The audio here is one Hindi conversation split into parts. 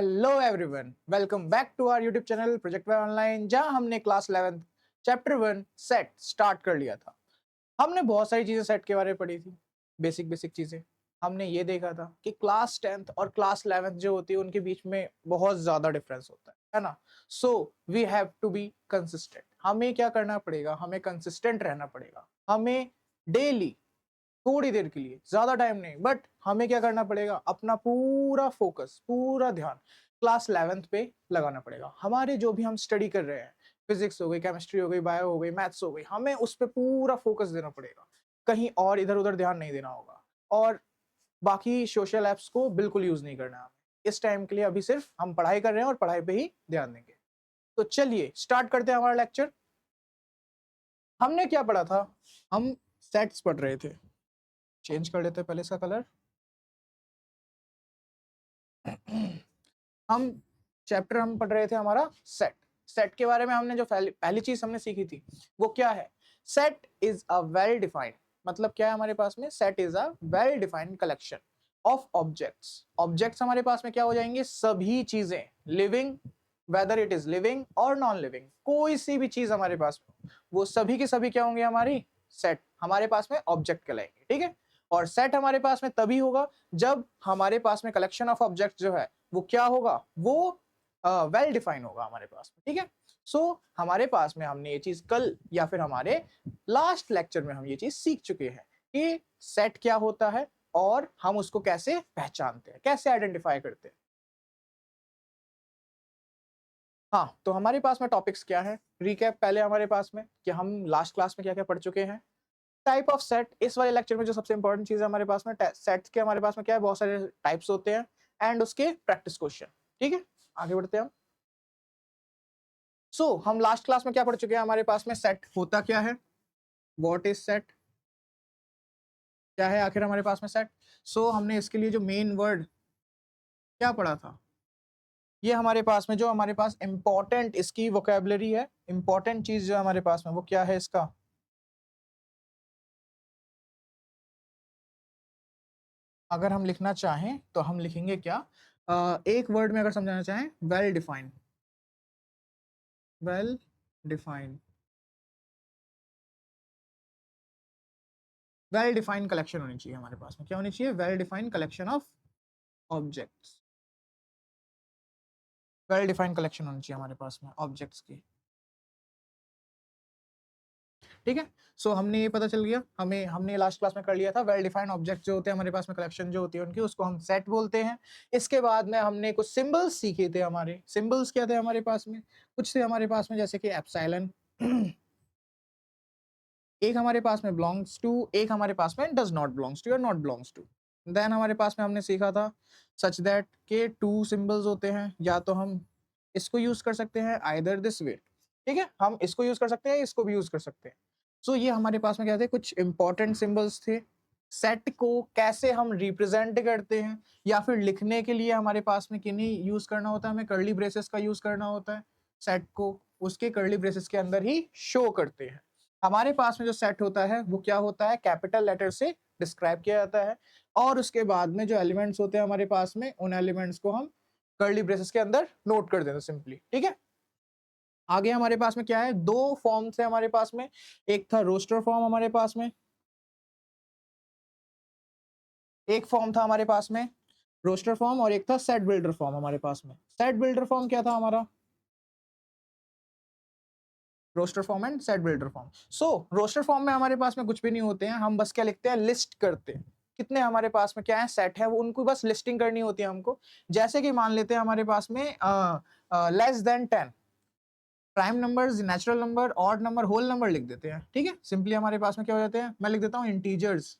Hello everyone, welcome back to our YouTube channel project Y online, जहां हमने क्लास 11 चैप्टर 1 सेट स्टार्ट कर लिया था। हमने बहुत सारी चीजें सेट के बारे में पढ़ी थी, बेसिक बेसिक चीजें। हमने ये देखा था कि क्लास 10th और क्लास 11th जो होती है उनके बीच में बहुत ज्यादा डिफरेंस होता है ना। So we have to be consistent. हमें क्या करना पड़ेगा, हमें कंसिस्टेंट रहना पड़ेगा। हमें डेली थोड़ी देर के लिए, ज्यादा टाइम नहीं, बट हमें क्या करना पड़ेगा, अपना पूरा फोकस, पूरा ध्यान क्लास 11th पे लगाना पड़ेगा। हमारे जो भी हम स्टडी कर रहे हैं, फिजिक्स हो गई, केमिस्ट्री हो गई, बायो हो गई, मैथ्स हो गई, हमें उस पर पूरा फोकस देना पड़ेगा। कहीं और इधर उधर ध्यान नहीं देना होगा। और बाकी सोशल एप्स को बिल्कुल यूज नहीं करना है हमें इस टाइम के लिए। अभी सिर्फ हम पढ़ाई कर रहे हैं और पढ़ाई पे ही ध्यान देंगे। तो चलिए स्टार्ट करते हैं हमारा लेक्चर। हमने क्या पढ़ा था, हम सेट्स पढ़ रहे थे। चेंज कर लेते हैं पहले इसका कलर। हम चैप्टर हम पढ़ रहे थे हमारा सेट। सेट के बारे में हमने जो पहली चीज हमने सीखी थी वो क्या है, set is a well defined, मतलब क्या है हमारे पास में, set is a well defined collection of objects. Objects हमारे पास में क्या हो जाएंगे, सभी चीजें, living, whether it is living और नॉन लिविंग, कोई सी भी चीज हमारे पास में, वो सभी के सभी क्या होंगे, हमारी सेट हमारे पास में ऑब्जेक्ट कहलाएंगे। ठीक है। और सेट हमारे पास में तभी होगा जब हमारे पास में कलेक्शन ऑफ ऑब्जेक्ट जो है वो क्या होगा, वो वेल डिफाइन होगा हमारे पास में। ठीक है। सो हमारे पास में हमने ये चीज कल या फिर हमारे लास्ट लेक्चर में हम ये चीज सीख चुके हैं कि सेट क्या होता है और हम उसको कैसे पहचानते हैं, कैसे आइडेंटिफाई करते हैं। हाँ, तो हमारे पास में टॉपिक्स क्या है, रिकैप पहले हमारे पास में कि हम लास्ट क्लास में क्या क्या पढ़ चुके हैं। टाइप ऑफ सेट, इस वाले लेक्चर में जो सबसे इंपॉर्टेंट चीज है हमारे पास में, सेट्स के हमारे पास में क्या है, बहुत सारे टाइप्स होते हैं एंड उसके प्रैक्टिस क्वेश्चन। ठीक है, आगे बढ़ते हैं हम। हम लास्ट क्लास में क्या पढ़ चुके हैं, हमारे पास में सेट होता क्या है, व्हाट इज सेट, क्या है आखिर हमारे पास में सेट। हमने इसके लिए जो मेन वर्ड क्या पढ़ा था, ये हमारे पास में जो हमारे पास इंपॉर्टेंट इसकी वोकेबलरी है, इंपॉर्टेंट चीज जो हमारे पास में वो क्या है इसका, अगर हम लिखना चाहें तो हम लिखेंगे क्या, एक वर्ड में अगर समझाना चाहें, well defined, well defined, well defined collection होनी चाहिए हमारे पास में, क्या होनी चाहिए, well defined collection of objects, well defined collection होनी चाहिए हमारे पास में ऑब्जेक्ट्स की। ठीक है। हमने ये पता चल गया, हमें हमने लास्ट क्लास में कर लिया था, वेल डिफाइंड ऑब्जेक्ट जो होते हैं हमारे पास में, कलेक्शन जो होती है उनकी, उसको हम सेट बोलते हैं। इसके बाद में हमने कुछ सिंबल्स सीखे थे। हमारे सिंबल्स क्या थे हमारे पास में, कुछ थे हमारे पास में जैसे कि एप्सिलॉन, एक हमारे पास में बिलोंग्स टू, एक हमारे पास में डज नॉट बिलोंग्स टू या नॉट बिलोंग्स टू। देन हमारे पास में हमने सीखा था सच दैट के टू सिंबल्स होते हैं, या तो हम इसको यूज कर सकते हैं आइदर दिस वे। ठीक है, हम इसको यूज कर सकते हैं, इसको भी यूज कर सकते हैं। ये हमारे पास में क्या थे, कुछ इंपॉर्टेंट सिंबल्स थे। सेट को कैसे हम रिप्रेजेंट करते हैं या फिर लिखने के लिए हमारे पास में किन्हीं यूज करना होता है, हमें कर्ली ब्रेसेस का यूज करना होता है। सेट को उसके कर्ली ब्रेसेस के अंदर ही शो करते हैं। हमारे पास में जो सेट होता है वो क्या होता है, कैपिटल लेटर से डिस्क्राइब किया जाता है, और उसके बाद में जो एलिमेंट्स होते हैं हमारे पास में, उन एलिमेंट्स को हम कर्ली ब्रेसेस के अंदर नोट कर देते हैं सिंपली। ठीक है। आगे हमारे पास में क्या है, दो फॉर्म्स है हमारे पास में, एक था रोस्टर फॉर्म हमारे पास में, एक फॉर्म था हमारे पास में रोस्टर फॉर्म, और एक था सेट बिल्डर फॉर्म हमारे पास में। सेट बिल्डर फॉर्म क्या था हमारा, roster form and set builder form. Roster form में हमारे पास में कुछ भी नहीं होते हैं, हम बस क्या लिखते हैं, लिस्ट करते हैं कितने हमारे पास में क्या है, सेट है, वो उनको बस लिस्टिंग करनी होती है हमको। जैसे कि मान लेते हैं हमारे पास में less than 10, prime numbers, natural number, odd number, whole number लिख देते हैं। ठीक है, सिंपली हमारे पास में क्या हो जाते हैं, मैं लिख देता हूँ इंटीजर्स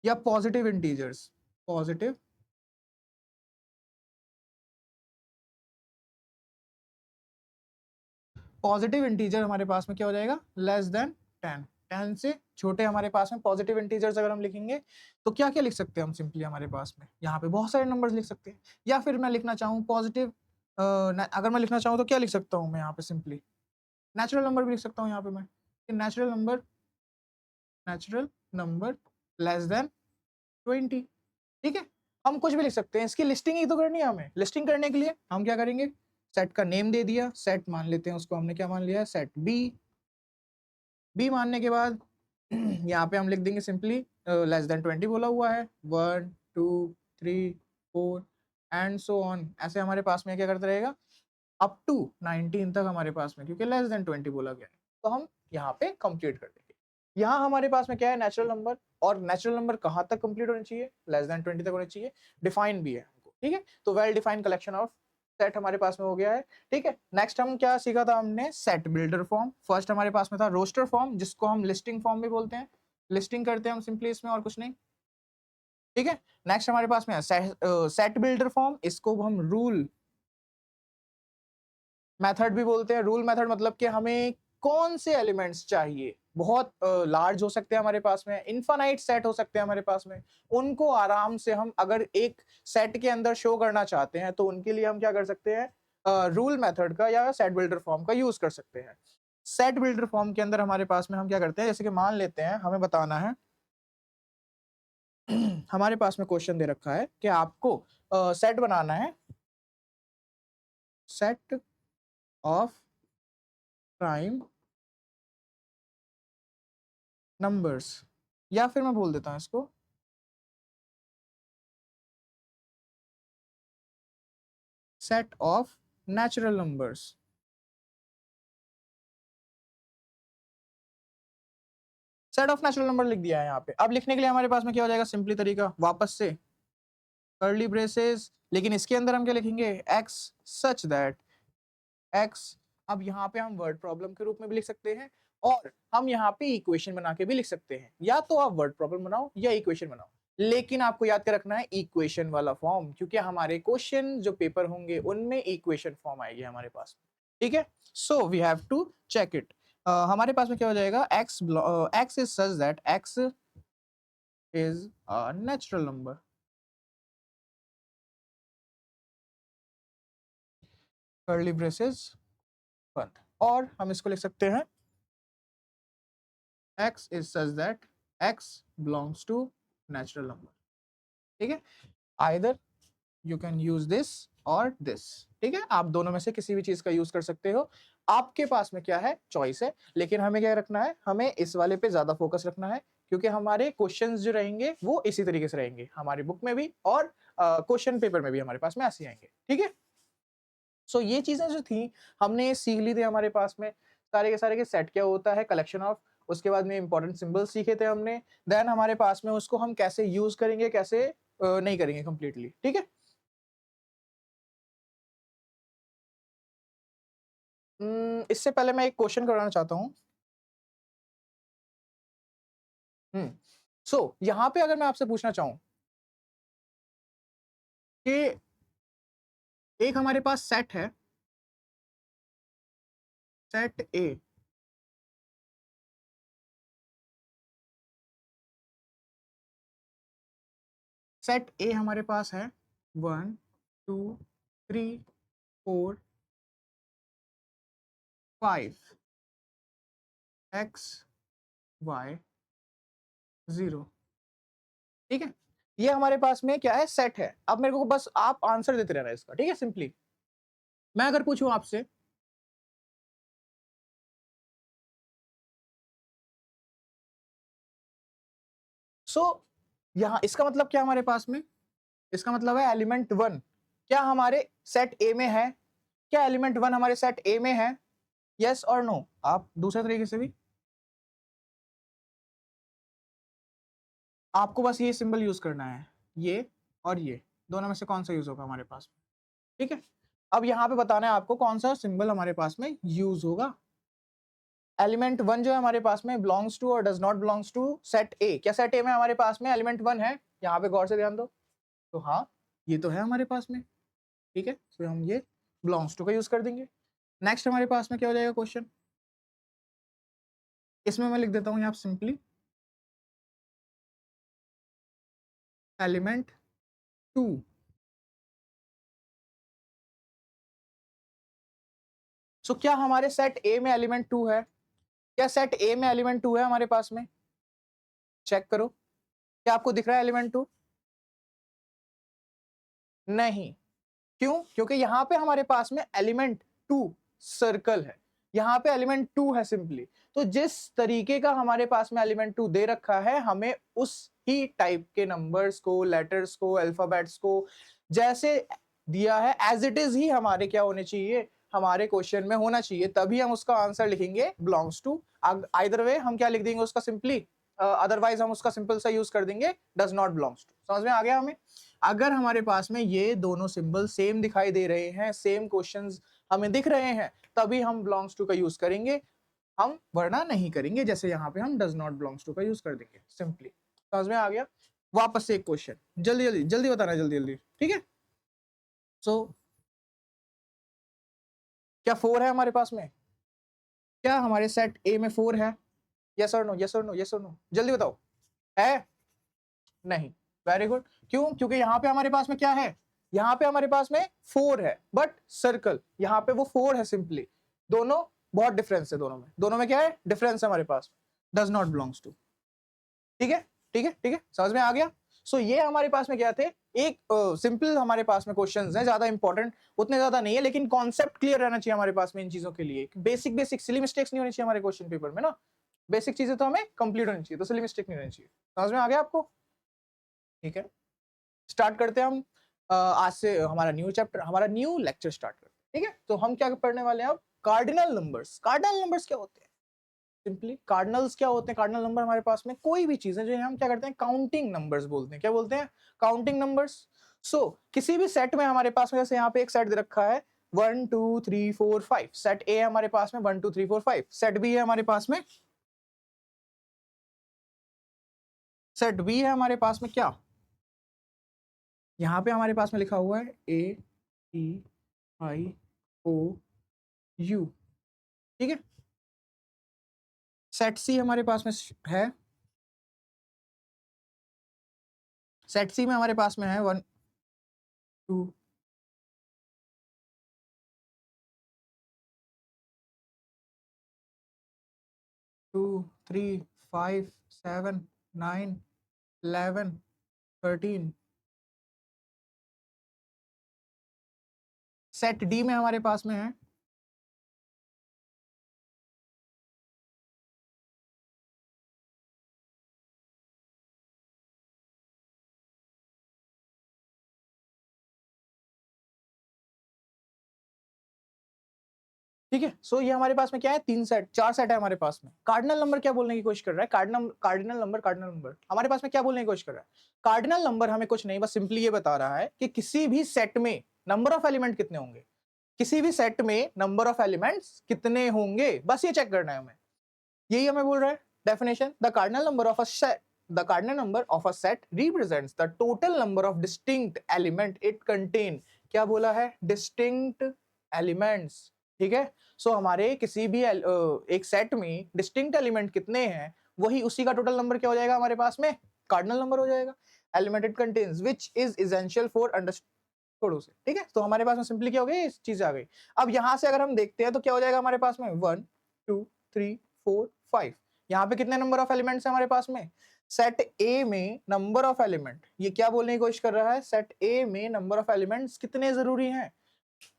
या positive integers, positive positive integer हमारे पास में क्या हो जाएगा, लेस देन 10, 10 से छोटे हमारे पास में पॉजिटिव इंटीजर्स अगर हम लिखेंगे तो क्या क्या लिख सकते हैं हम सिंपली, हमारे पास में यहाँ पे बहुत सारे नंबर्स लिख सकते हैं। या फिर मैं लिखना चाहूँ पॉजिटिव, अगर मैं लिखना चाहूँ तो क्या लिख सकता हूँ मैं यहाँ पे, सिंपली नेचुरल नंबर भी लिख सकता हूँ यहाँ पे मैं, नेचुरल नंबर लेस देन 20। ठीक है, हम कुछ भी लिख सकते हैं, इसकी लिस्टिंग ही तो करनी है हमें। लिस्टिंग करने के लिए हम क्या करेंगे, सेट का नेम दे दिया, सेट मान लेते हैं उसको, हमने क्या मान लिया, सेट बी मानने के बाद यहाँ पे हम लिख देंगे सिंपली लेस देन 20 बोला हुआ है, 1 2 3 4 एंड सो ऑन, ऐसे हमारे पास में क्या करता रहेगा अप टू 19 तक हमारे पास में, क्योंकि लेस देन 20 बोला गया है, तो हम यहाँ पे कंप्लीट कर देंगे। यहाँ हमारे पास में क्या है, नेचुरल नंबर, और नेचुरल नंबर कहाँ तक कंप्लीट होने चाहिए, लेस देन 20 तक होने चाहिए, डिफाइन भी है हमको, ठीक है। तो well defined collection of set हमारे पास में हो गया है, ठीक है। नेक्स्ट हम क्या सीखा था हमने, सेट बिल्डर फॉर्म। फर्स्ट हमारे पास में था रोस्टर फॉर्म, जिसको हम लिस्टिंग फॉर्म भी बोलते हैं, लिस्टिंग करते हैं हम सिंपली इसमें और कुछ नहीं, ठीक है। नेक्स्ट हमारे पास में है सेट बिल्डर फॉर्म, इसको हम रूल मेथड भी बोलते हैं। रूल मेथड मतलब कि हमें कौन से एलिमेंट्स चाहिए, बहुत लार्ज हो सकते हैं हमारे पास में, इनफाइनाइट सेट हो सकते हैं हमारे पास में, उनको आराम से हम अगर एक सेट के अंदर शो करना चाहते हैं तो उनके लिए हम क्या कर सकते हैं, रूल मेथड का या सेट बिल्डर फॉर्म का यूज कर सकते हैं। सेट बिल्डर फॉर्म के अंदर हमारे पास में हम क्या करते हैं, जैसे कि मान लेते हैं हमें बताना है हमारे पास में क्वेश्चन दे रखा है कि आपको सेट बनाना है, सेट ऑफ प्राइम नंबर्स, या फिर मैं बोल देता हूं इसको set of natural numbers. Set of natural number लिख दिया है यहाँ पे। अब लिखने के लिए हमारे पास में क्या हो जाएगा, सिंपली तरीका, वापस से कर्ली ब्रेसेस, लेकिन इसके अंदर हम क्या लिखेंगे, एक्स सच दैट एक्स। अब यहाँ पे हम वर्ड प्रॉब्लम के रूप में भी लिख सकते हैं, और हम यहाँ पे इक्वेशन बना के भी लिख सकते हैं, या तो आप वर्ड प्रॉब्लम बनाओ या इक्वेशन बनाओ, लेकिन आपको याद कर रखना है इक्वेशन वाला फॉर्म, क्योंकि हमारे क्वेश्चन जो पेपर होंगे उनमें इक्वेशन फॉर्म आएगी हमारे पास, ठीक है। So we have to check it. हमारे पास में क्या हो जाएगा, x is such that x is a natural number, curly braces बंद, और हम इसको लिख सकते हैं x is such that x belongs to natural number, ठीक है। either you can use this or this, ठीक है, आप दोनों में से किसी भी चीज का यूज कर सकते हो, आपके पास में क्या है, चॉइस है, लेकिन हमें क्या रखना है, हमें इस वाले पे ज्यादा फोकस रखना है, क्योंकि हमारे क्वेश्चंस जो रहेंगे वो इसी तरीके से रहेंगे, हमारी बुक में भी और क्वेश्चन पेपर में भी हमारे पास में ऐसे आएंगे, ठीक है। सो ये चीजें जो थी हमने सीख ली थी हमारे पास में, सारे के सेट क्या होता है, कलेक्शन ऑफ, उसके बाद में इंपॉर्टेंट सिंबल सीखे थे हमने, देन हमारे पास में उसको हम कैसे यूज करेंगे, कैसे नहीं करेंगे कंप्लीटली, ठीक है। इससे पहले मैं एक क्वेश्चन कराना चाहता हूँ। हम्म सो यहाँ पे अगर मैं आपसे पूछना चाहूँ कि एक हमारे पास सेट है, सेट ए, सेट ए हमारे पास है 1 2 3 4 5 x y 0, ठीक है। ये हमारे पास में क्या है, सेट है। अब मेरे को बस आप आंसर देते रहना है इसका, ठीक है। सिंपली मैं अगर पूछूं आपसे, सो यहां इसका मतलब क्या हमारे पास में, इसका मतलब है एलिमेंट वन क्या हमारे सेट ए में है, क्या एलिमेंट वन हमारे सेट ए में है, यस और नो। आप दूसरे तरीके से भी आपको बस ये सिंबल यूज करना है, ये और ये दोनों में से कौन सा यूज होगा हमारे पास में, ठीक है। अब यहाँ पे बताना है आपको कौन सा सिंबल हमारे पास में यूज होगा। एलिमेंट वन जो है हमारे पास में बिलोंग्स टू और does not belongs to set A, क्या सेट ए में हमारे पास में एलिमेंट वन है, यहाँ पे गौर से ध्यान दो, तो हाँ ये तो है हमारे पास में, ठीक है। तो हम ये बिलोंग्स टू का यूज कर देंगे। नेक्स्ट हमारे पास में क्या हो जाएगा क्वेश्चन, इसमें मैं लिख देता हूँ यहाँ सिंपली एलिमेंट टू। सो क्या हमारे सेट ए में एलिमेंट टू है, क्या सेट ए में एलिमेंट टू है हमारे पास में, चेक करो क्या आपको दिख रहा है एलिमेंट टू, नहीं। क्यों? क्योंकि यहाँ पे हमारे पास में एलिमेंट 2 सर्कल है, यहाँ पे एलिमेंट 2 है सिंपली। तो जिस तरीके का हमारे पास में एलिमेंट 2 दे रखा है, हमें उस ही टाइप के नंबर्स को, लेटर्स को, अल्फाबेट्स को जैसे दिया है एज इट इज ही हमारे क्या होने चाहिए, हमारे क्वेश्चन में होना चाहिए, तभी हम उसका आंसर लिखेंगे बिलोंग्स टू। आइदर वे हम क्या लिख देंगे उसका सिंपली, अदरवाइज हम उसका सिंपल सा यूज कर देंगे डज नॉट बिलोंग्स टू। समझ में आ गया हमें? अगर हमारे पास में ये दोनों सिंबल सेम दिखाई दे रहे हैं, सेम क्वेश्चंस हमें दिख रहे हैं, तभी हम बिलोंग्स टू का यूज करेंगे, हम वरना नहीं करेंगे, जैसे यहाँ पे हम डज नॉट बिलोंग्स टू का यूज कर देंगे सिंपली। समझ में आ गया? वापस से एक क्वेश्चन, जल्दी जल्दी जल्दी बताना, जल्दी जल्दी, ठीक है? सो क्या 4 है हमारे पास में? क्या हमारे सेट ए में 4 है? यस और नो, यस और नो, यस और नो, जल्दी बताओ। है? नहीं। Very good. क्यों? क्योंकि यहाँ पे हमारे पास में क्या है, यहाँ पे हमारे पास में 4 है बट सर्कल, यहाँ पे वो 4 है सिंपली। दोनों बहुत डिफरेंस है, दोनों में क्या है, डिफरेंस है हमारे पास, डज नॉट बिलोंग्स टू। ठीक है, ठीक है, ठीक है, समझ में आ गया? सो ये हमारे पास में क्या थे, एक सिंपल हमारे पास में क्वेश्चंस हैं, ज्यादा इंपॉर्टेंट उतने ज्यादा नहीं है, लेकिन कॉन्सेप्ट क्लियर रहना चाहिए हमारे पास में इन चीजों के लिए। बेसिक बेसिक सिली मिस्टेक्स नहीं होनी चाहिए हमारे क्वेश्चन पेपर में ना, बेसिक चीजें तो हमें कंप्लीट होनी चाहिए, तो सिली मिस्टेक नहीं होनी चाहिए। समझ में आ गया आपको? ठीक है, स्टार्ट करते हैं हम। आज से हमारा न्यू चैप्टर, हमारा न्यू लेक्चर स्टार्ट करते हैं। ठीक है, तो हम क्या पढ़ने वाले हैं अब, कार्डिनल नंबर्स। कार्डिनल नंबर्स क्या होते हैं? सिंपली कार्डिनल्स क्या होते हैं? कार्डिनल नंबर हमारे पास में कोई भी चीज है जो हम क्या करते हैं, काउंटिंग नंबर्स बोलते हैं। क्या बोलते हैं? Counting numbers. सो किसी भी सेट में हमारे पास में, जैसे यहाँ पे एक सेट दे रखा है 1 2 3 4 5, सेट ए है हमारे पास में 1 2 3 4 5, सेट बी है हमारे पास में, सेट बी है हमारे पास में क्या, यहाँ पे हमारे पास में लिखा हुआ है ए ई आई ओ यू। ठीक है, सेट सी हमारे पास में है, सेट सी में हमारे पास में है 1 2 2 3 5 7 9 11 13। सेट डी में हमारे पास में है ठीक है। सो ये हमारे पास में क्या है, 3 सेट 4 सेट है हमारे पास में। कार्डिनल नंबर क्या बोलने की कोशिश कर रहा है, कार्डिनल नंबर हमारे पास में क्या बोलने की कोशिश कर रहा है, कार्डिनल नंबर हमें कुछ नहीं, बस सिंपली ये बता रहा है कि किसी भी सेट में नंबर ऑफ एलिमेंट कितने होंगे, किसी भी सेट में नंबर ऑफ एलिमेंट्स कितने होंगे, बस ये चेक करना है हमें, यही हमें बोल रहा है definition. The cardinal number of a set, the cardinal number of a set represents the total number of distinct element it contain. क्या बोला है, डिस्टिंक्ट एलिमेंट्स। ठीक है, सो हमारे किसी भी एक सेट में डिस्टिंक्ट एलिमेंट कितने हैं, वही उसी का टोटल नंबर क्या हो जाएगा हमारे पास में, कार्डिनल नंबर हो जाएगा। Element it contains which is essential for understood से। ठीक है, तो हमारे पास में सिंपली क्या हो गई, चीज आ गई। अब यहां से अगर हम देखते हैं तो क्या हो जाएगा हमारे पास में 1 2 3 4 5। यहाँ पे कितने नंबर ऑफ एलिमेंट्स है हमारे पास में, सेट ए में नंबर ऑफ एलिमेंट, ये क्या बोलने की कोशिश कर रहा है, सेट ए में नंबर ऑफ एलिमेंट्स कितने जरूरी हैं,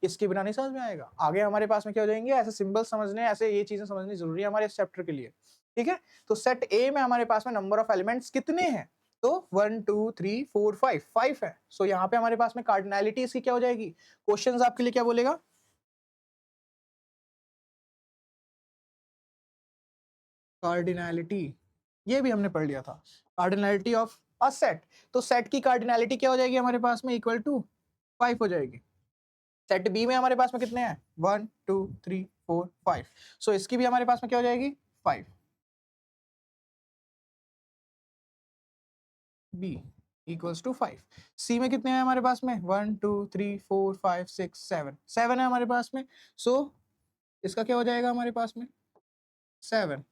इसके बिना नहीं समझ में आएगा। आगे हमारे पास में क्या हो जाएंगे, ऐसे सिंबल समझने, ऐसे ये चीजें समझनी जरूरी है हमारे इस चैप्टर के लिए। ठीक है, तो सेट ए में हमारे पास में नंबर ऑफ एलिमेंट्स कितने हैं, तो 1 2 3 4 5 5 है। सो यहाँ पे हमारे पास में कार्डिनैलिटी इसकी क्या हो जाएगी, क्वेश्चंस आपके लिए क्या बोलेगा, कार्डिनैलिटी, ये भी हमने पढ़ लिया था, कार्डिनैलिटी ऑफ अ सेट। तो सेट की कार्डिनैलिटी क्या हो जाएगी हमारे पास में, इक्वल टू 5 हो जाएगी। सेट बी में हमारे पास में कितने हैं, 1 2 3 4 5, सो इसकी भी हमारे पास में क्या हो जाएगी, 5। B equals to 5। सी में कितने हैं हमारे पास में, 1 2 3 4 5 6 7, 7 है हमारे पास में। सो इसका क्या हो जाएगा हमारे पास में, 7।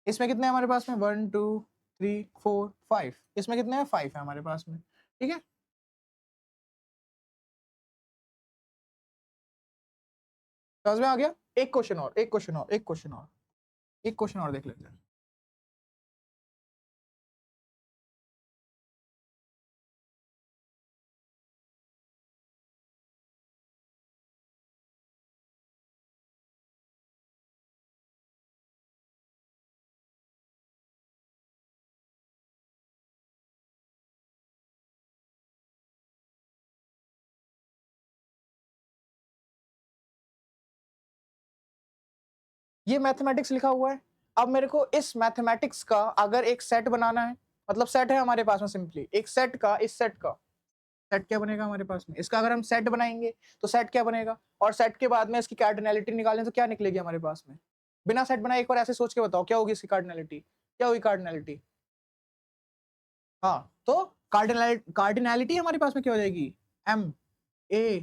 इसमें कितने हैं हमारे पास में, 1 2 3 4 5, इसमें कितने हैं, 5 है हमारे पास में। ठीक है, समझ में आ गया? एक क्वेश्चन और, एक क्वेश्चन और, एक क्वेश्चन और, एक क्वेश्चन और देख लेते हैं। ये मैथमेटिक्स लिखा हुआ है। अब मेरे को इस मैथमेटिक्स का अगर एक सेट बनाना है, मतलब सेट है हमारे पास में, सिंपली एक सेट का, इस सेट का सेट क्या बनेगा हमारे पास में, इसका अगर हम सेट बनाएंगे तो सेट क्या बनेगा, और सेट के बाद में इसकी कार्डिनैलिटी निकालें तो क्या निकलेगी हमारे पास में। बिना सेट बनाए एक बार ऐसे सोच के बताओ क्या होगी इसकी कार्डिनैलिटी, क्या होगी कार्डिनैलिटी। हाँ, तो कार्डिनैलिटी हमारे पास में क्या हो जाएगी, एम ए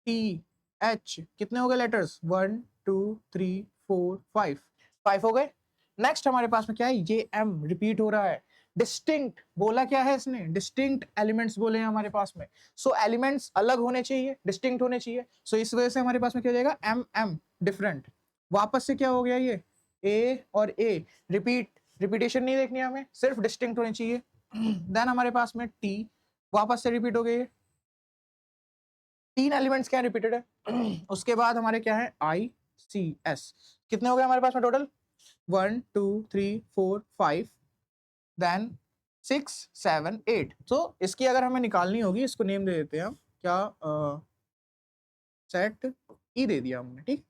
टी एच, कितने हो गए लेटर्स, 1 2 3 4 5, 5 हो गए। नेक्स्ट हमारे पास में क्या है, ये एम रिपीट हो रहा है। डिस्टिंक्ट बोला क्या है इसने, डिस्टिंक्ट एलिमेंट्स बोले हैं हमारे पास में। सो एलिमेंट्स अलग होने चाहिए, डिस्टिंक्ट होने चाहिए। सो इस वजह से हमारे पास में क्या हो जाएगा, एम एम डिफरेंट। वापस से क्या हो गया, ये ए और ए रिपीटेशन नहीं देखनी हमें, सिर्फ डिस्टिंक्ट होनी चाहिए। देन हमारे पास में टी वापस से रिपीट हो गई, तीन एलिमेंट्स क्या रिपीटेड है। उसके बाद हमारे क्या है, आई सी एस, कितने हो गए हमारे पास में टोटल, 1 2 3 4 5, देन 6 7 8। तो इसकी अगर हमें निकालनी होगी, इसको नेम दे देते हैं हम, क्या सेट ई दे दिया हमने, ठीक।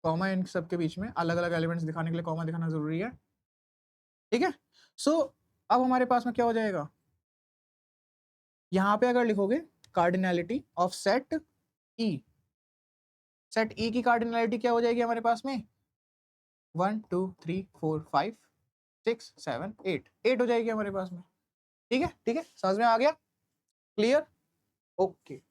कॉमा इन सब के बीच में अलग अलग एलिमेंट्स दिखाने के लिए कॉमा दिखाना जरूरी है, ठीक है। सो अब हमारे पास में क्या हो जाएगा, यहां पे अगर लिखोगे cardinality of set E, set ई की कार्डिनैलिटी क्या हो जाएगी हमारे पास में, 1 2 3 4 5 6 7 8, 8 हो जाएगी हमारे पास में, ठीक है, ठीक है, समझ में आ गया, क्लियर, ओके।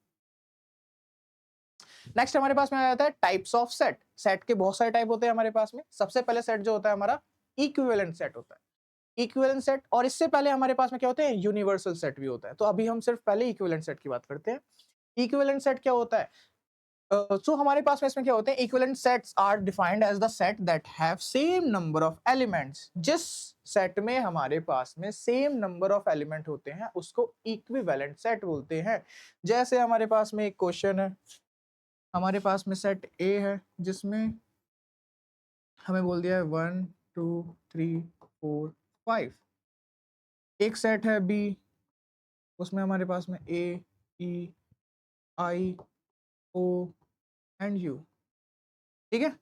नेक्स्ट हमारे पास में आ जाता है टाइप्स ऑफ सेट। सेट के बहुत सारे टाइप होते हैं हमारे पास में। सबसे पहले सेट जो होता है हमारा, इक्विवेलेंट सेट होता है, इक्विवेलेंट सेट। और इससे पहले हमारे पास में क्या होते हैं, यूनिवर्सल सेट भी होता है। तो अभी हम सिर्फ पहले इक्विवेलेंट सेट की बात करते हैं। इक्विवेलेंट सेट क्या होता है, सो हमारे पास में इसमें क्या होते हैं, equivalent sets are defined as the set that have same number of elements. जिस सेट में हमारे पास में सेम नंबर ऑफ एलिमेंट होते हैं उसको इक्विवेलेंट सेट बोलते हैं। जैसे हमारे पास में एक क्वेश्चन है, हमारे पास में सेट ए है जिसमें हमें बोल दिया है 1 2 3 4 5। एक सेट है बी, उसमें हमारे पास में A E I O and you, ठीक है।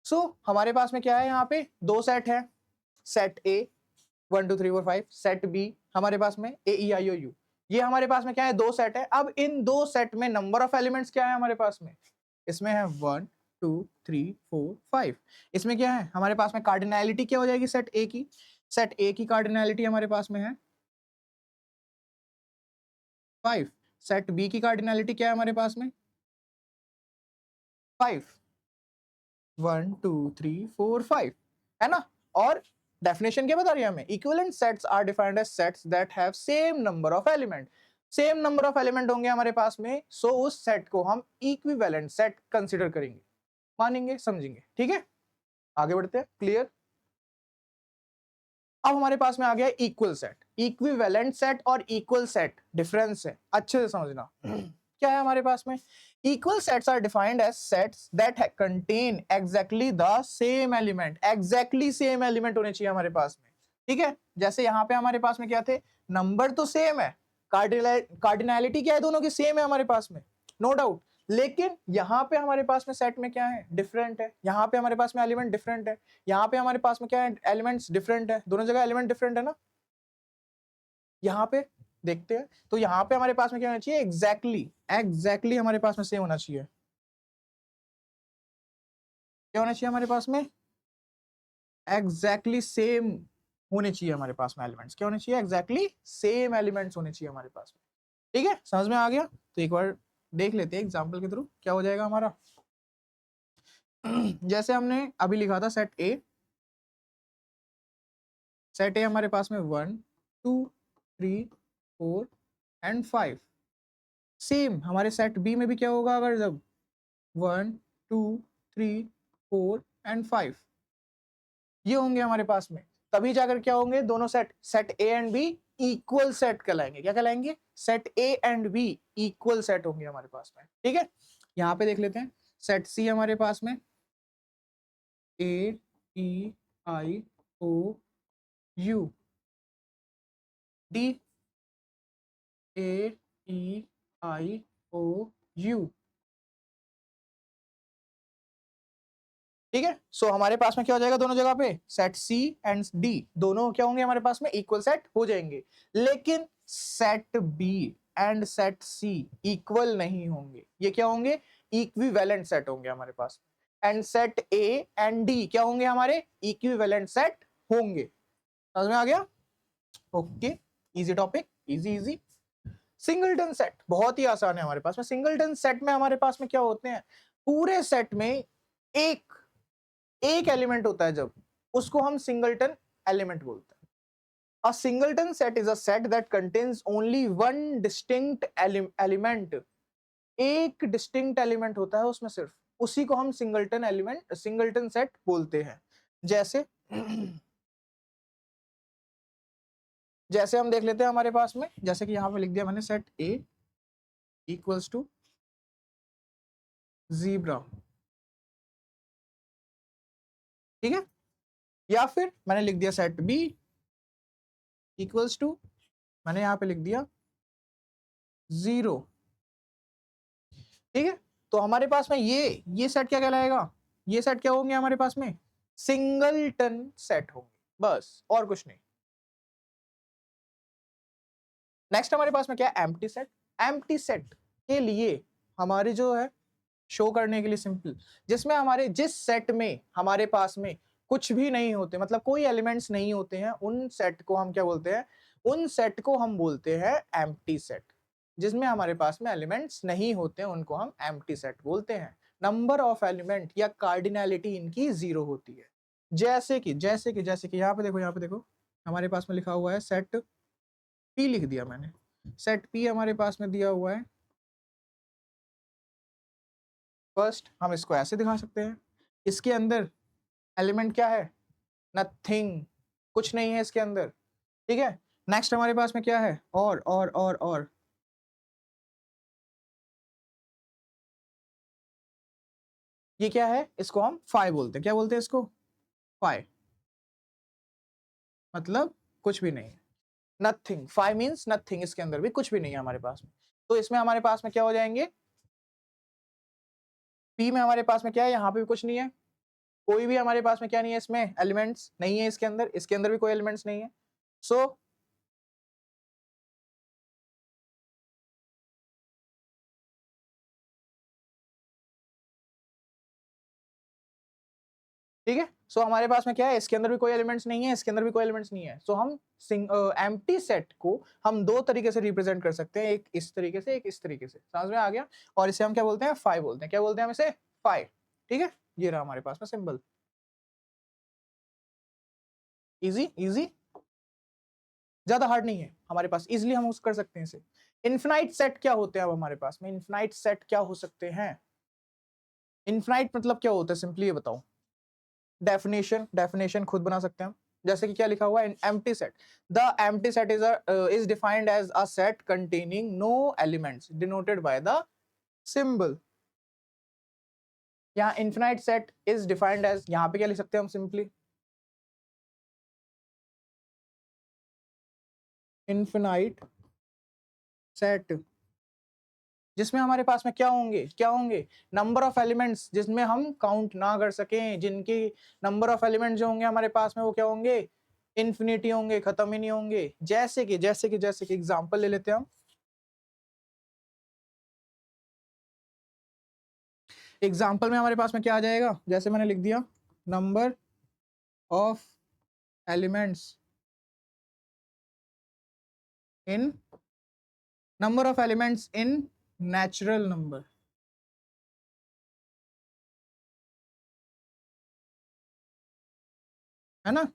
सो हमारे पास में क्या है, यहाँ पे दो सेट है, सेट ए 1 2 3 4 5, सेट बी हमारे पास में A E I O you. ये हमारे पास में क्या है, दो सेट है। अब इन दो सेट में नंबर ऑफ एलिमेंट्स क्या है हमारे पास में, इसमें है 1 2 3 4 5। इसमें क्या है हमारे पास में, कार्डिनैलिटी क्या हो जाएगी सेट ए की, सेट ए की कार्डिनैलिटी हमारे पास में है 5। सेट बी की कार्डिनैलिटी क्या है हमारे पास में 5, 1 2 3 4 5, है ना। और डेफिनेशन क्या बता रही है हमें, equivalent sets are defined as sets that have same number of element. Same number of element होंगे हमारे पास में, सो उस सेट को हम इक्विवेलेंट सेट कंसीडर करेंगे, मानेंगे, समझेंगे, ठीक है। आगे बढ़ते हैं, क्लियर। अब हमारे पास में आ गया इक्वल सेट। इक्विवेलेंट सेट और इक्वल सेट डिफरेंस है, अच्छे से समझना। क्या है हमारे पास में, equal sets are defined as sets that contain exactly the same element. Exactly same element होने चाहिए हमारे पास में, ठीक है। जैसे यहाँ पे हमारे पास में क्या थे, नंबर तो सेम है, कार्डिनैलिटी क्या है, दोनों की सेम है हमारे पास में, नो डाउट। लेकिन यहाँ पे हमारे पास में सेट में क्या है, डिफरेंट है। यहाँ पे हमारे पास में एलिमेंट डिफरेंट है, यहाँ पे हमारे पास में क्या है, एलिमेंट्स डिफरेंट है, दोनों जगह एलिमेंट डिफरेंट है ना। यहाँ पे देखते हैं, तो यहाँ पे हमारे पास में क्या होना चाहिए, एग्जैक्टली हमारे पास में सेम होना चाहिए। क्या होना चाहिए हमारे पास में, एग्जैक्टली सेम होने चाहिए हमारे पास में एलिमेंट्स। क्या होने चाहिए, एग्जैक्टली सेम एलिमेंट्स होने चाहिए हमारे पास में, ठीक है, समझ में आ गया। तो एक बार देख लेते हैं एग्जाम्पल के थ्रू क्या हो जाएगा हमारा। जैसे हमने अभी लिखा था सेट ए, सेट ए हमारे पास में 1 2 3 4 एंड 5। सेम हमारे सेट बी में भी क्या होगा, अगर जब 1 2 3 4 एंड 5 ये होंगे हमारे पास में, तभी जाकर क्या होंगे, दोनों set, set A and B equal set कहलाएंगे। क्या कहलाएंगे, set A and B equal set होंगे हमारे पास में, ठीक है। यहाँ पे देख लेते हैं, सेट सी हमारे पास में A E I O U, D A E I O U, ठीक है, सो हमारे पास में क्या हो जाएगा दोनों जगह पे, सेट सी एंड डी दोनों क्या होंगे हमारे पास में, इक्वल सेट हो जाएंगे। लेकिन set B and set C equal नहीं होंगे, ये क्या होंगे, इक्विवेलेंट सेट होंगे हमारे पास। And set A and D क्या होंगे हमारे, इक्विवेलेंट सेट होंगे। समझ में आ गया? Okay, easy topic, easy easy. Singleton set बहुत ही आसान है हमारे पास में। सिंगलटन सेट में हमारे पास में क्या होते हैं, पूरे सेट में एक एक एलिमेंट होता है, जब उसको हम सिंगलटन एलिमेंट बोलते हैं। A singleton set is a set that contains only one distinct element. एक डिस्टिंक्ट एलिमेंट होता है उसमें सिर्फ, उसी को हम सिंगलटन एलिमेंट, सिंगलटन सेट बोलते हैं। जैसे जैसे हम देख लेते हैं हमारे पास में, जैसे कि यहां पे लिख दिया मैंने, set A equals to zebra, ठीक है, या फिर मैंने लिख दिया सेट बी इक्वल्स टू, मैंने यहां पे लिख दिया 0, ठीक है। तो हमारे पास में ये सेट क्या कहलाएगा, ये सेट क्या होंगे हमारे पास में, सिंगलटन सेट होंगे, बस और कुछ नहीं। नेक्स्ट हमारे पास में क्या है, एम्प्टी सेट। एम्प्टी सेट के लिए हमारे जो है, शो करने के लिए सिंपल, जिसमें हमारे जिस सेट में हमारे पास में कुछ भी नहीं होते, मतलब कोई एलिमेंट्स नहीं होते हैं, उन सेट को हम क्या बोलते हैं, उन सेट को हम बोलते हैं एम्प्टी सेट। जिसमें हमारे पास में एलिमेंट्स नहीं होते हैं उनको हम एम्प्टी सेट बोलते हैं। नंबर ऑफ एलिमेंट या कार्डिनैलिटी इनकी 0 होती है। जैसे कि यहाँ पे देखो, यहाँ पे देखो, हमारे पास में लिखा हुआ है सेट पी, लिख दिया मैंने, सेट पी हमारे पास में दिया हुआ है। फर्स्ट हम इसको ऐसे दिखा सकते हैं, इसके अंदर एलिमेंट क्या है, नथिंग, कुछ नहीं है इसके अंदर, ठीक है। नेक्स्ट हमारे पास में क्या है, और ये क्या है, इसको हम फाइव बोलते हैं। क्या बोलते हैं इसको, फाइव, मतलब कुछ भी नहीं है, नथिंग। फाइव मीन्स नथिंग, इसके अंदर भी कुछ भी नहीं है हमारे पास में। तो इसमें हमारे पास में क्या हो जाएंगे, पी में हमारे पास में क्या है, यहाँ पे भी कुछ नहीं है, कोई भी हमारे पास में क्या नहीं है, इसमें एलिमेंट्स नहीं है, इसके अंदर भी कोई एलिमेंट्स नहीं है। सो ठीक है, सो हमारे पास में क्या है, इसके अंदर भी कोई एलिमेंट्स नहीं है, इसके अंदर भी कोई एलिमेंट्स नहीं है। सो हम एम्प्टी सेट को हम दो तरीके से रिप्रेजेंट कर सकते हैं, एक इस तरीके से, एक इस तरीके से। समझ में आ गया? और इसे हम क्या बोलते हैं, फाइव बोलते हैं। क्या बोलते हैं हम इसे, फाइव, ठीक है। ये रहा हमारे पास में सिंबल, इजी इजी, ज्यादा हार्ड नहीं है हमारे पास, इजिली हम कर सकते हैं इसे। इन्फिनाइट सेट क्या होते हैं अब हमारे पास में, इन्फिनाइट सेट क्या हो सकते हैं, इन्फिनाइट मतलब क्या होता है, सिंपली ये बताओ। डेफिनेशन खुद बना सकते हैं हम। जैसे कि क्या लिखा हुआ है, empty set, the empty set is defined as a set containing no elements denoted by the symbol. यहाँ infinite set is defined as, यहाँ पे क्या लिख सकते हैं हम, सिंपली इन्फिनाइट सेट, जिसमें हमारे पास में क्या होंगे नंबर ऑफ एलिमेंट्स, जिसमें हम काउंट ना कर सकें, जिनकी नंबर ऑफ एलिमेंट जो होंगे हमारे पास में वो क्या होंगे, इन्फिनिटी होंगे, खत्म ही नहीं होंगे। जैसे कि एग्जांपल ले लेते हैं हम। एग्जांपल में हमारे पास में क्या आ जाएगा, जैसे मैंने लिख दिया, number of elements in natural number, है ना।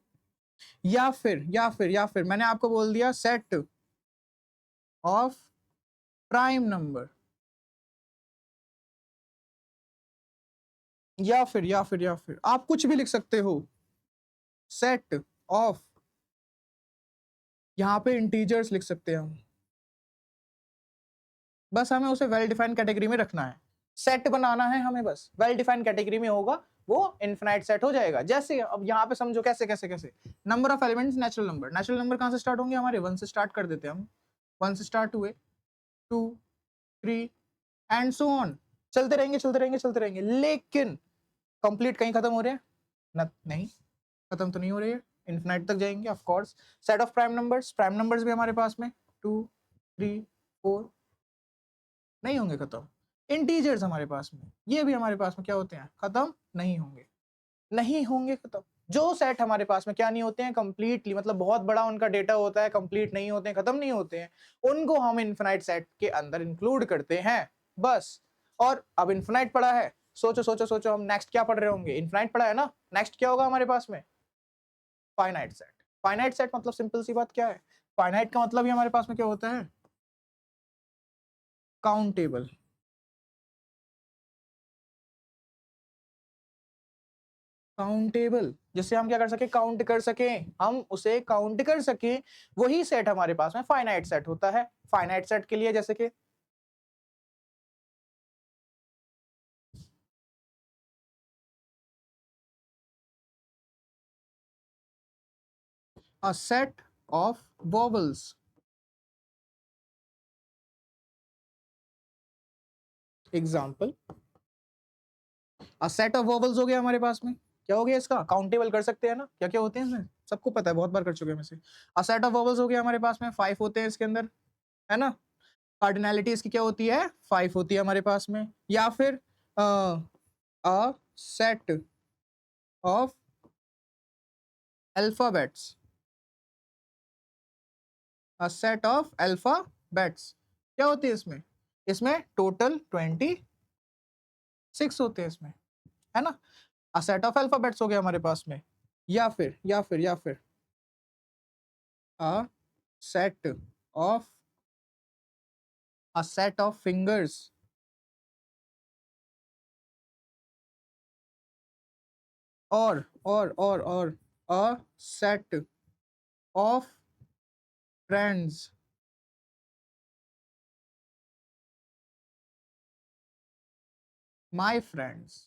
या फिर मैंने आपको बोल दिया सेट ऑफ प्राइम नंबर, या फिर आप कुछ भी लिख सकते हो, सेट ऑफ, यहाँ पे इंटीजर्स लिख सकते हैं हम, बस हमें उसे वेल डिफाइंड कैटेगरी में रखना है, सेट बनाना है हमें, बस वेल डिफाइंड कैटेगरी में होगा वो इनफिनाइट सेट हो जाएगा। जैसे अब यहाँ पे समझो कैसे number of elements natural number कहाँ से स्टार्ट होंगे हमारे, वन से स्टार्ट कर देते हैं हम, वन से स्टार्ट हुए, 2 3 एंड सो ऑन, चलते रहेंगे। लेकिन कंप्लीट कहीं खत्म हो रहे हैं? नहीं, खत्म तो नहीं हो रही है, इन्फिनाइट तक जाएंगे of course. Set of prime numbers भी हमारे पास में 2 3 4 नहीं होंगे खत्म। इंटीजर्स हमारे पास में, ये भी हमारे पास में क्या होते हैं? खत्म नहीं होंगे, नहीं होंगे खत्म। जो सेट हमारे पास में क्या नहीं होते हैं? कंप्लीटली, मतलब बहुत बड़ा उनका डेटा होता है, कंप्लीट नहीं होते हैं, खत्म नहीं होते हैं, उनको हम इन्फिनाइट सेट के अंदर इंक्लूड करते हैं बस। और अब इन्फिनाइट पड़ा है, सोचो सोचो सोचो, हम नेक्स्ट क्या पढ़ रहे होंगे? इन्फिनाइट पड़ा है ना, नेक्स्ट क्या होगा हमारे पास में? Finite set. फाइनाइट सेट मतलब सिंपल सी बात क्या है? फाइनाइट का मतलब ही हमारे पास में क्या होता है? काउंटेबल। काउंटेबल, जिससे हम क्या कर सके? काउंट कर सके, हम उसे काउंट कर सके, वही सेट हमारे पास में फाइनाइट सेट होता है। फाइनाइट सेट के लिए जैसे कि a set of vowels, example a set of vowels हो गया हमारे पास में। क्या हो गया इसका? काउंटेबल कर सकते हैं ना, क्या क्या होते हैं इसमें? सबको पता है, बहुत बार कर चुके हैं में से। अ सेट ऑफ वोवल्स हो गया हमारे पास में, 5 होते हैं इसके अंदर, है ना। कार्डिनैलिटी इसकी क्या होती है? 5 होती है हमारे पास में। या फिर a set of alphabets, a set of alphabets क्या होती है इसमें? इसमें टोटल 26 होते हैं इसमें, है ना। अ सेट ऑफ अल्फाबेट्स हो गया हमारे पास में। या फिर a set of a set of fingers, or a set of friends, my friends।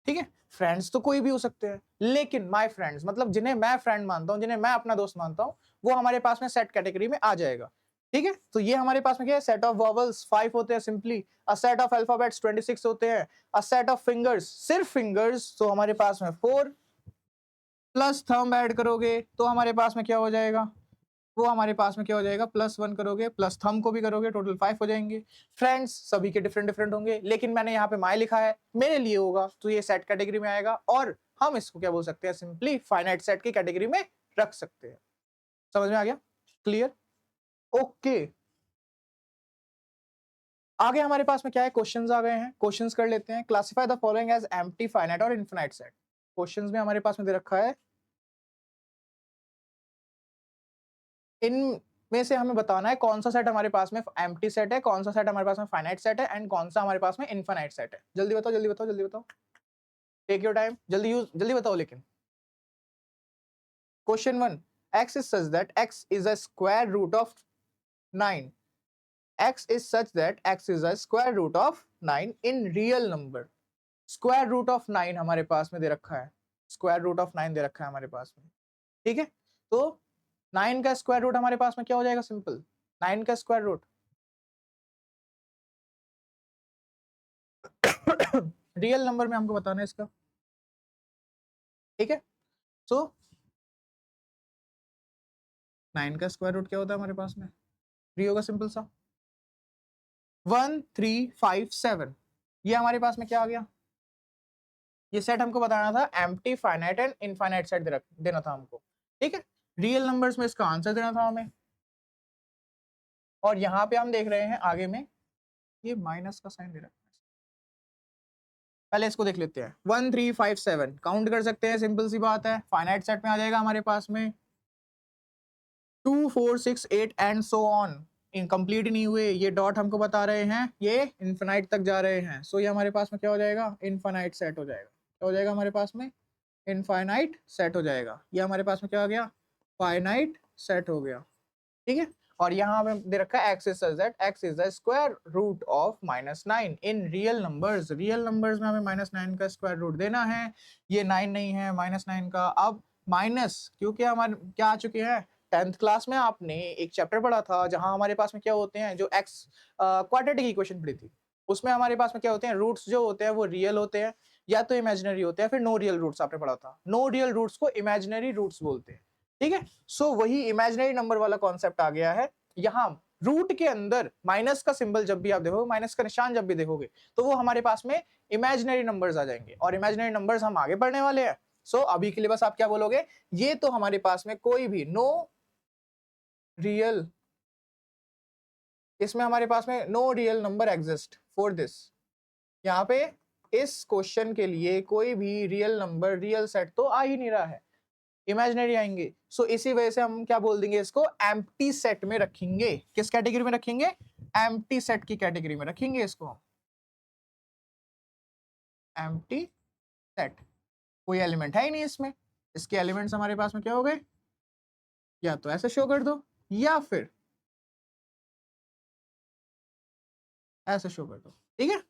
ठीक है, फ्रेंड्स तो कोई भी हो सकते हैं, लेकिन माय फ्रेंड्स मतलब जिन्हें मैं फ्रेंड मानता हूं, जिन्हें मैं अपना दोस्त मानता हूं, वो हमारे पास में सेट कैटेगरी में आ जाएगा। ठीक है, तो ये हमारे पास में क्या है? सेट ऑफ वॉवल्स 5 होते हैं simply, a set of alphabets 26 होते हैं, अ सेट ऑफ फिंगर्स, सिर्फ फिंगर्स तो हमारे पास में 4 प्लस थंब ऐड करोगे तो हमारे पास में क्या हो जाएगा? वो हमारे पास में क्या हो जाएगा? +1 करोगे, प्लस थंब को भी करोगे, टोटल 5 हो जाएंगे। फ्रेंड्स सभी के डिफरेंट डिफरेंट होंगे, लेकिन मैंने यहाँ पे माय लिखा है, मेरे लिए होगा तो ये सेट कैटेगरी में आएगा, और हम इसको क्या बोल सकते हैं? सिंपली फाइनाइट सेट की कैटेगरी में रख सकते हैं। समझ में आ गया? क्लियर? ओके, आगे हमारे पास में क्या है? क्वेश्चंस आ गए हैं, क्वेश्चंस कर लेते हैं। Classify the following as empty, finite और इनफिनाइट सेट। क्वेश्चंस में हमारे पास में दे रखा है, इन में से हमें बताना है कौन सा सेट हमारे पास में एम्प्टी सेट है, कौन सा सेट हमारे पास में फाइनाइट सेट है, एंड कौन सा हमारे पास में इनफिनाइट सेट है। जल्दी बताओ जल्दी बताओ जल्दी बताओ, टेक योर टाइम, जल्दी बताओ। लेकिन question 1, x is such that x is a square root of 9, x is such that x is a square root of 9 in real number। Square root of 9 हमारे पास में दे रखा है, स्क्वायर रूट ऑफ 9 दे रखा है हमारे पास में। ठीक है, तो 9 का स्क्वायर रूट हमारे पास में क्या हो जाएगा? सिंपल 9 का स्क्वायर रूट रियल नंबर में हमको बताना है इसका। ठीक है, सो 9 का स्क्वायर रूट क्या होता है हमारे पास में? 3 होगा, सिंपल सा। 1 3 5 7, ये हमारे पास में क्या आ गया? ये सेट हमको बताना था empty, finite and infinite set देना था हमको। ठीक है, रियल नंबर्स में इसका आंसर देना था हमें, और यहाँ पे हम देख रहे हैं आगे में ये माइनस का साइन दे रहा है। पहले इसको देख लेते हैं। 1 3 5 7 काउंट कर सकते हैं, सिंपल सी बात है। फाइनाइट सेट में आ जाएगा हमारे पास में 2 4 6 8 एंड सो ऑन। इनकम्प्लीट नहीं हुए, ये डॉट हमको बता रहे हैं ये इनफिनाइट तक जा रहे हैं, सो ये हमारे पास में क्या हो जाएगा? इनफाइनाइट सेट हो जाएगा। क्या हो जाएगा हमारे पास में? इनफाइनाइट सेट हो जाएगा। ये हमारे पास में क्या आ गया? फाइनाइट सेट हो गया। ठीक है, और यहाँ पे दे रखा है x is such that x is the square root of -9 in real numbers. Real numbers में हमें -9 का स्क्वायर रूट देना है, ये 9 नहीं है, -9 का। अब माइनस, क्योंकि हमारे क्या आ चुके हैं? 10th क्लास में आपने एक चैप्टर पढ़ा था जहां हमारे पास में क्या होते हैं, जो एक्स क्वाड्रेटिक इक्वेशन पढ़ी थी, उसमें हमारे पास में क्या होते हैं, रूट्स जो होते हैं वो रियल होते हैं या तो इमेजिनरी होते हैं, फिर नो रियल रूट्स आपने पढ़ा था। नो रियल रूट्स को इमेजिनरी रूट्स बोलते हैं, ठीक है। सो वही इमेजिनरी नंबर वाला कॉन्सेप्ट आ गया है यहाँ। रूट के अंदर माइनस का सिंबल जब भी आप देखोगे, माइनस का निशान जब भी देखोगे, तो वो हमारे पास में इमेजिनरी नंबर्स आ जाएंगे, और इमेजिनरी नंबर्स हम आगे पढ़ने वाले हैं। सो अभी के लिए बस आप क्या बोलोगे, ये तो हमारे पास में कोई भी नो रियल, इसमें हमारे पास में no real number exist for this. यहाँ पे इस क्वेश्चन के लिए कोई भी रियल नंबर, रियल सेट तो आ ही नहीं रहा है, इमेजिनरी आएंगे। सो इसी वजह से हम क्या बोल देंगे, इसको एम्प्टी सेट में रखेंगे। किस कैटेगरी में रखेंगे, एम्प्टी सेट की कैटेगरी में रखेंगे इसको, एम्प्टी सेट। कोई एलिमेंट है ही नहीं इसमें, इसके एलिमेंट्स हमारे पास में क्या हो गए, या तो ऐसे शो कर दो या फिर ऐसे शो कर दो, ठीक है।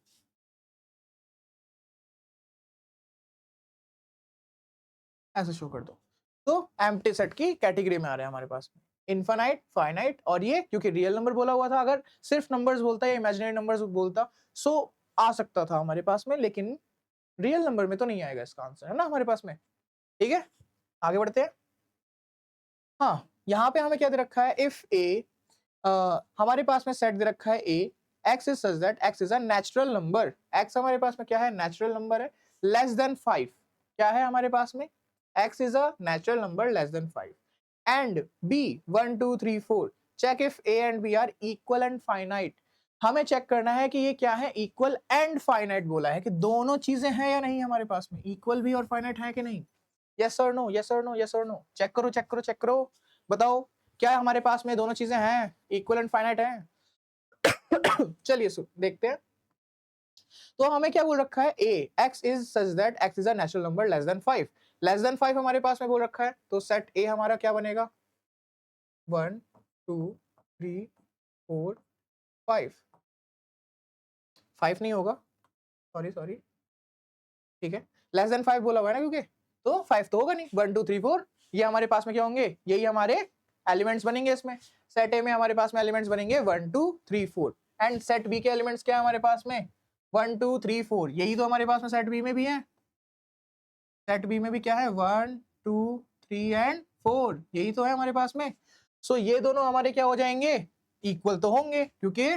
ऐसे शो कर दो, तो एम्प्टी सेट की कैटेगरी में आ रहे हैं हमारे पास में इनफाइनाइट, फाइनाइट, और ये क्योंकि रियल नंबर बोला हुआ था, अगर सिर्फ नंबर्स बोलता या इमेजिनरी नंबर्स बोलता सो आ सकता था हमारे पास में, लेकिन रियल नंबर में तो नहीं आएगा इसका आंसर, है ना हमारे पास में, ठीक है। आगे बढ़ते हैं। हाँ, यहाँ पे हमें क्या दे रखा है, इफ ए, हमारे पास में सेट दे रखा है A, x is such that x is a natural number, x हमारे पास में क्या है, नेचुरल नंबर है, लेस देन 5, क्या है हमारे पास में, x is a natural number less than 5, and B 1 2 3 4, check if A and B are equal and finite. हमें चेक करना है कि ये क्या है, इक्वल एंड फाइनाइट बोला है कि दोनों चीजें हैं या नहीं हमारे पास में, इक्वल भी और फाइनाइट है कि नहीं, यस और नो, यस और नो, यस और नो, चेक करो चेक करो चेक करो, बताओ क्या हमारे पास में दोनों चीजें हैं, इक्वल एंड फाइनाइट है। चलिए देखते हैं। तो हमें क्या बोल रखा है, A x is such that x is a natural number less than 5, less than 5 हमारे पास में बोल रखा है, तो सेट ए हमारा क्या बनेगा, 1 2 3 4 5, 5 नहीं होगा, सॉरी सॉरी, ठीक है, लेस देन 5 बोला हुआ है ना, क्योंकि तो 5 तो होगा नहीं, 1 2 3 4 ये हमारे पास में क्या होंगे, यही हमारे एलिमेंट्स बनेंगे इसमें। सेट ए में हमारे पास में एलिमेंट्स बनेंगे 1 2 3 4, एंड सेट बी के एलिमेंट्स क्या है हमारे पास में, 1 2 3 4, यही तो हमारे पास में सेट बी में भी है, सेट बी में भी क्या है, 1 2 3 एंड 4, यही तो है हमारे पास में। सो ये दोनों हमारे क्या हो जाएंगे, इक्वल तो होंगे, क्योंकि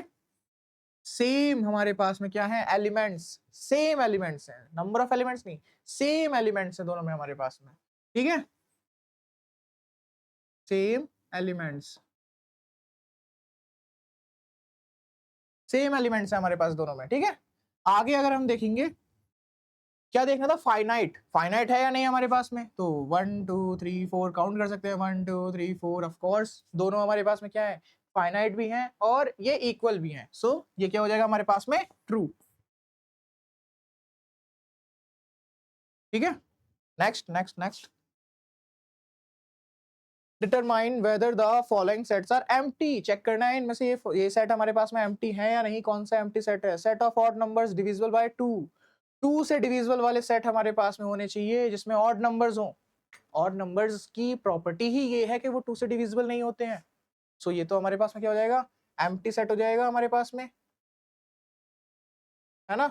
सेम हमारे पास में क्या है, एलिमेंट्स, सेम एलिमेंट्स हैं, नंबर ऑफ एलिमेंट्स नहीं, सेम एलिमेंट्स है दोनों में हमारे पास में, ठीक है, सेम एलिमेंट्स, सेम एलिमेंट्स है हमारे पास दोनों में, ठीक है। आगे अगर हम देखेंगे, क्या देखना था, फाइनाइट, फाइनाइट है या नहीं हमारे पास में, तो 1 2 3 4 काउंट कर सकते हैं, 1 2 3 4, ऑफ कोर्स दोनों हमारे पास में क्या है, फाइनाइट भी हैं और ये इक्वल भी हैं, सो ये क्या हो जाएगा हमारे पास में, ट्रू, ठीक है। Next next next, determine whether the following sets are empty, check करना है इनमें से ये सेट हमारे पास में एम्प्टी है या नहीं, कौन सा एम्प्टी सेट है, set of odd numbers divisible by 2, 2 से डिविजिबल वाले सेट हमारे पास में होने चाहिए जिसमें ऑड नंबर्स हो, ऑड नंबर्स की प्रॉपर्टी ही ये है कि वो 2 से डिविजिबल नहीं होते हैं, सो ये तो हमारे पास में क्या हो जाएगा, एम्प्टी सेट हो जाएगा हमारे पास में, है ना।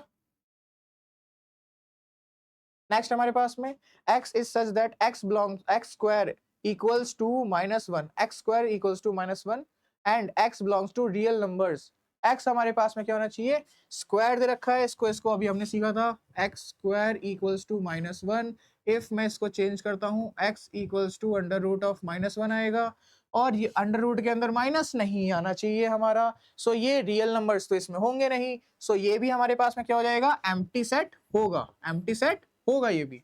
नेक्स्ट हमारे पास में x is such that x belongs, x square equals to -1, x square equals to -1 and x belongs to real numbers, x हमारे पास में क्या होना चाहिए, स्क्वायर दे रखा है, इसको अभी हमने सीखा था, x square equals to -1, if मैं इसको चेंज करता हूँ x equals to under root of -1 आएगा, और ये अंडर रूट के अंदर माइनस नहीं आना चाहिए हमारा, सो ये रियल नंबर्स तो इसमें होंगे नहीं, सो ये भी हमारे पास में क्या हो जाएगा, एम्प्टी सेट होगा, एम्प्टी सेट होगा ये भी।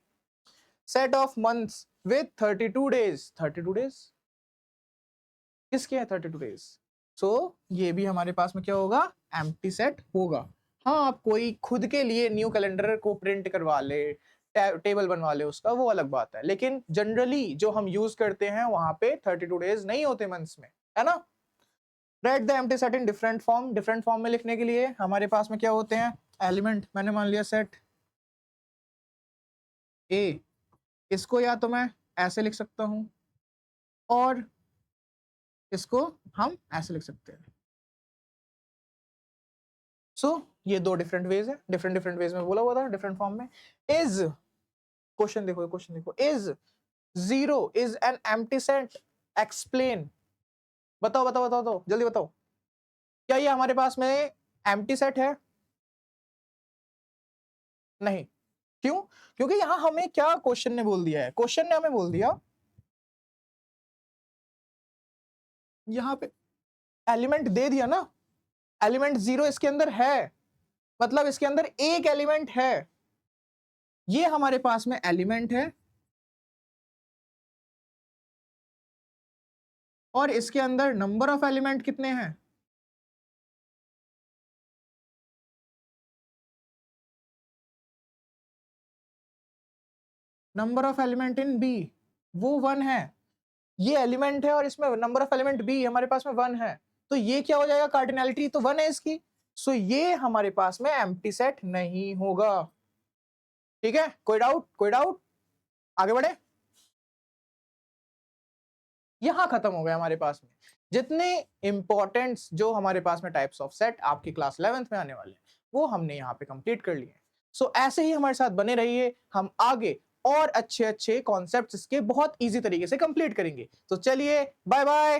Set of months with 32 days, 32 days किसके हैं 32 डेज, सो ये भी हमारे पास में क्या होगा, एम्प्टी सेट होगा। हाँ, आप कोई खुद के लिए न्यू कैलेंडर को प्रिंट करवा ले, टेबल बनवा ले उसका, वो अलग बात है, लेकिन जनरली जो हम यूज करते हैं वहां पे 32 डेज नहीं होते मंथ्स में, है ना। Right the empty set in different form, different form में लिखने के लिए हमारे पास में क्या होते हैं, एलिमेंट, मैंने मान लिया सेट ए, इसको या तो मैं ऐसे लिख सकता हूं, और इसको हम ऐसे लिख सकते हैं। सो ये दो डिफरेंट वेज है, डिफरेंट डिफरेंट वेज में बोला हुआ था, डिफरेंट फॉर्म में। इज, क्वेश्चन देखो, क्वेश्चन देखो, is 0 is an empty set, explain. बताओ बताओ बताओ बताओ, जल्दी बताओ, क्या ये हमारे पास में एम्प्टी सेट है? नहीं। क्यों? क्योंकि यहां हमें क्या क्वेश्चन ने बोल दिया है, क्वेश्चन ने हमें बोल दिया यहां पे एलिमेंट दे दिया ना, एलिमेंट 0 इसके अंदर है, मतलब इसके अंदर एक एलिमेंट है, ये हमारे पास में एलिमेंट है और इसके अंदर नंबर ऑफ एलिमेंट कितने हैं? Number of element in B वो 1 है, ये एलिमेंट है और इसमें नंबर ऑफ एलिमेंट बी हमारे पास में 1 है, तो ये क्या हो जाएगा, कार्डिनैलिटी तो 1 है इसकी, सो ये हमारे पास में एम्प्टी सेट नहीं होगा। ठीक है, कोई डाउट, कोई डाउट? आगे बढ़े। यहां खत्म हो गया हमारे पास में जितने इंपॉर्टेंट्स जो हमारे पास में टाइप्स ऑफ सेट आपकी क्लास 11th में आने वाले हैं वो हमने यहाँ पे कंप्लीट कर लिए। सो ऐसे ही हमारे साथ बने रहिए, हम आगे और अच्छे अच्छे कॉन्सेप्ट्स इसके बहुत इजी तरीके से कंप्लीट करेंगे। तो चलिए, बाय बाय।